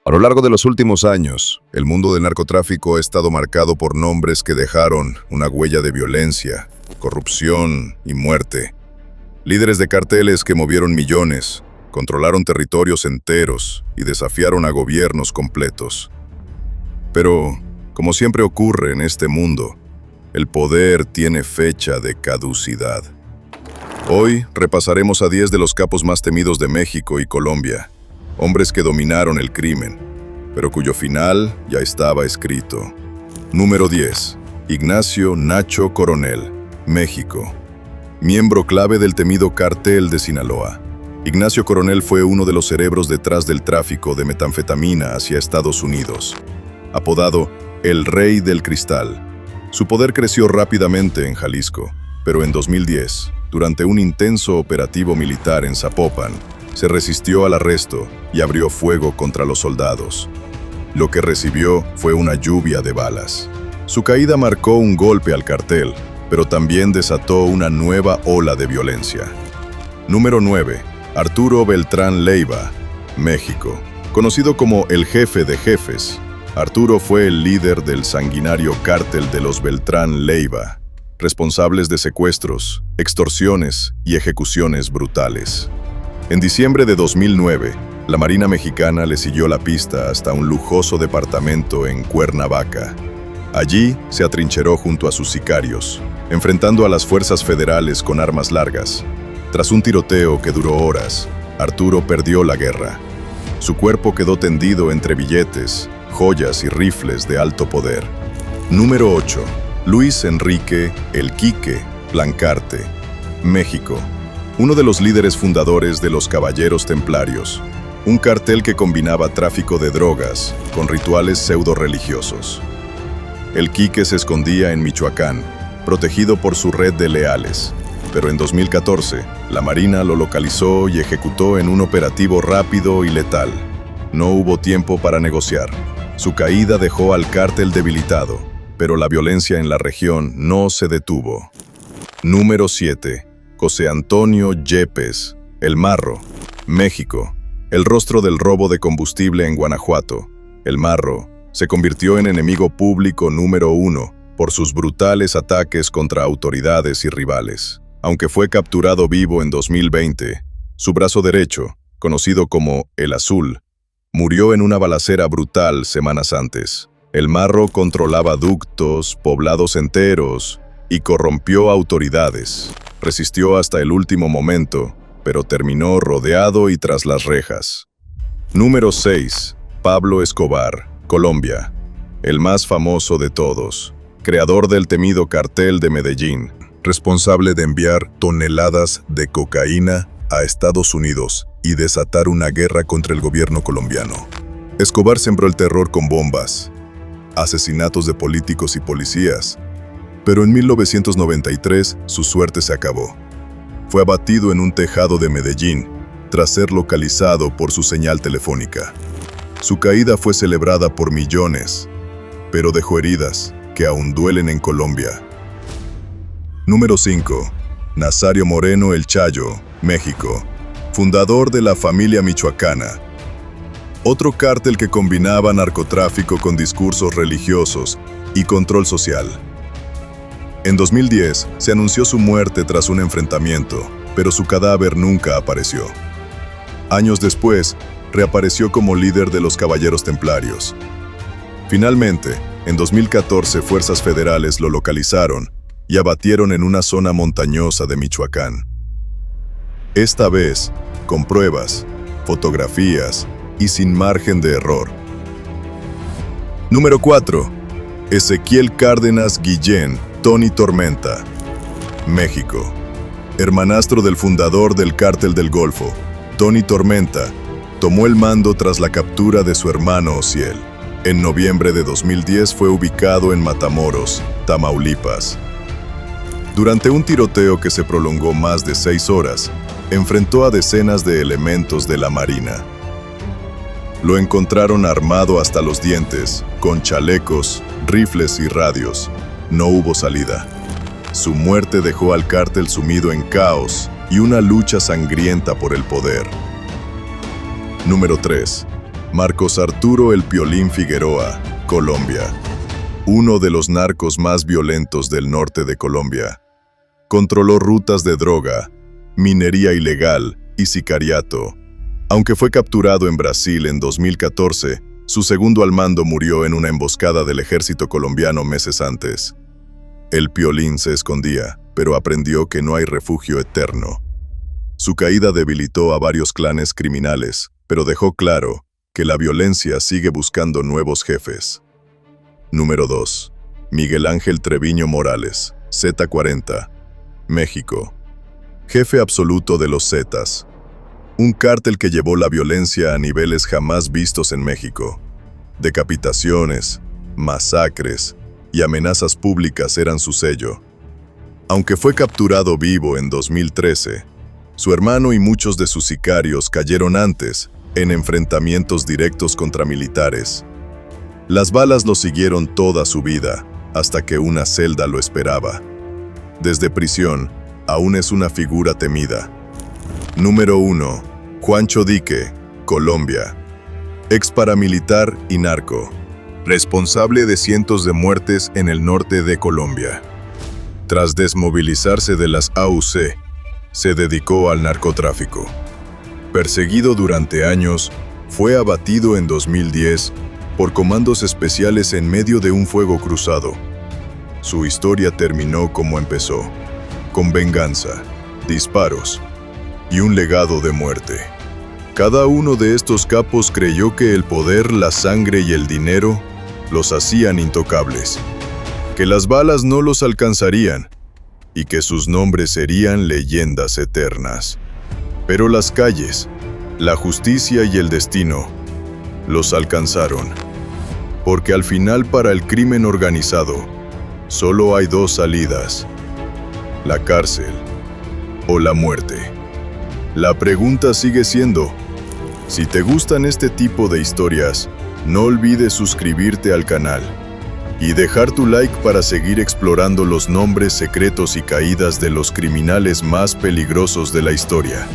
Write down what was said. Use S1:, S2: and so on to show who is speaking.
S1: A lo largo de los últimos años, el mundo del narcotráfico ha estado marcado por nombres que dejaron una huella de violencia, corrupción y muerte. Líderes de carteles que movieron millones, controlaron territorios enteros y desafiaron a gobiernos completos. Pero, como siempre ocurre en este mundo, el poder tiene fecha de caducidad. Hoy repasaremos a 10 de los capos más temidos de México y Colombia, hombres que dominaron el crimen, pero cuyo final ya estaba escrito. Número 10. Ignacio Nacho Coronel, México. Miembro clave del temido Cártel de Sinaloa. Ignacio Coronel fue uno de los cerebros detrás del tráfico de metanfetamina hacia Estados Unidos. Apodado el Rey del Cristal, su poder creció rápidamente en Jalisco, pero en 2010, durante un intenso operativo militar en Zapopan, se resistió al arresto y abrió fuego contra los soldados. Lo que recibió fue una lluvia de balas. Su caída marcó un golpe al cartel, pero también desató una nueva ola de violencia. Número 9. Arturo Beltrán Leiva, México. Conocido como el jefe de jefes, Arturo fue el líder del sanguinario cártel de los Beltrán Leiva, responsables de secuestros, extorsiones y ejecuciones brutales. En diciembre de 2009, la Marina Mexicana le siguió la pista hasta un lujoso departamento en Cuernavaca. Allí se atrincheró junto a sus sicarios, enfrentando a las fuerzas federales con armas largas. Tras un tiroteo que duró horas, Arturo perdió la guerra. Su cuerpo quedó tendido entre billetes, joyas y rifles de alto poder. Número 8. Luis Enrique El Quique Blancarte, México. Uno de los líderes fundadores de los Caballeros Templarios, un cartel que combinaba tráfico de drogas con rituales pseudo-religiosos. El Quique se escondía en Michoacán, protegido por su red de leales, pero en 2014, la Marina lo localizó y ejecutó en un operativo rápido y letal. No hubo tiempo para negociar. Su caída dejó al cártel debilitado, pero la violencia en la región no se detuvo. Número 7. José Antonio Yepes, El Marro, México. El rostro del robo de combustible en Guanajuato, El Marro, se convirtió en enemigo público número 1 por sus brutales ataques contra autoridades y rivales. Aunque fue capturado vivo en 2020, su brazo derecho, conocido como El Azul, murió en una balacera brutal semanas antes. El Marro controlaba ductos, poblados enteros y corrompió autoridades. Resistió hasta el último momento, pero terminó rodeado y tras las rejas. Número 6. Pablo Escobar, Colombia. El más famoso de todos, creador del temido cartel de Medellín, responsable de enviar toneladas de cocaína a Estados Unidos y desatar una guerra contra el gobierno colombiano. Escobar sembró el terror con bombas, asesinatos de políticos y policías, pero en 1993 su suerte se acabó. Fue abatido en un tejado de Medellín tras ser localizado por su señal telefónica. Su caída fue celebrada por millones, pero dejó heridas que aún duelen en Colombia. Número 5. Nazario Moreno El Chayo, México. Fundador de la familia michoacana. Otro cártel que combinaba narcotráfico con discursos religiosos y control social. En 2010 se anunció su muerte tras un enfrentamiento, pero su cadáver nunca apareció. Años después, reapareció como líder de los Caballeros Templarios. Finalmente, en 2014 fuerzas federales lo localizaron y abatieron en una zona montañosa de Michoacán. Esta vez, con pruebas, fotografías y sin margen de error. Número 4. Ezequiel Cárdenas Guillén Tony Tormenta, México. Hermanastro del fundador del Cártel del Golfo, Tony Tormenta, tomó el mando tras la captura de su hermano Ociel. En noviembre de 2010 fue ubicado en Matamoros, Tamaulipas. Durante un tiroteo que se prolongó más de 6 horas, enfrentó a decenas de elementos de la Marina. Lo encontraron armado hasta los dientes, con chalecos, rifles y radios. No hubo salida. Su muerte dejó al cártel sumido en caos y una lucha sangrienta por el poder. Número 3. Marcos Arturo El Piolín Figueroa, Colombia. Uno de los narcos más violentos del norte de Colombia. Controló rutas de droga, minería ilegal y sicariato. Aunque fue capturado en Brasil en 2014, su segundo al mando murió en una emboscada del ejército colombiano meses antes. El Piolín se escondía, pero aprendió que no hay refugio eterno. Su caída debilitó a varios clanes criminales, pero dejó claro que la violencia sigue buscando nuevos jefes. Número 2. Miguel Ángel Treviño Morales, Z40, México. Jefe absoluto de los Zetas. Un cártel que llevó la violencia a niveles jamás vistos en México. Decapitaciones, masacres y amenazas públicas eran su sello. Aunque fue capturado vivo en 2013, su hermano y muchos de sus sicarios cayeron antes en enfrentamientos directos contra militares. Las balas lo siguieron toda su vida, hasta que una celda lo esperaba. Desde prisión, aún es una figura temida. Número 1. Juancho Dique, Colombia. Ex paramilitar y narco. Responsable de cientos de muertes en el norte de Colombia. Tras desmovilizarse de las AUC, se dedicó al narcotráfico. Perseguido durante años, fue abatido en 2010 por comandos especiales en medio de un fuego cruzado. Su historia terminó como empezó, con venganza, disparos y un legado de muerte. Cada uno de estos capos creyó que el poder, la sangre y el dinero los hacían intocables, que las balas no los alcanzarían y que sus nombres serían leyendas eternas. Pero las calles, la justicia y el destino los alcanzaron. Porque al final para el crimen organizado solo hay dos salidas: la cárcel o la muerte. La pregunta sigue siendo: si te gustan este tipo de historias, no olvides suscribirte al canal y dejar tu like para seguir explorando los nombres secretos y caídas de los criminales más peligrosos de la historia.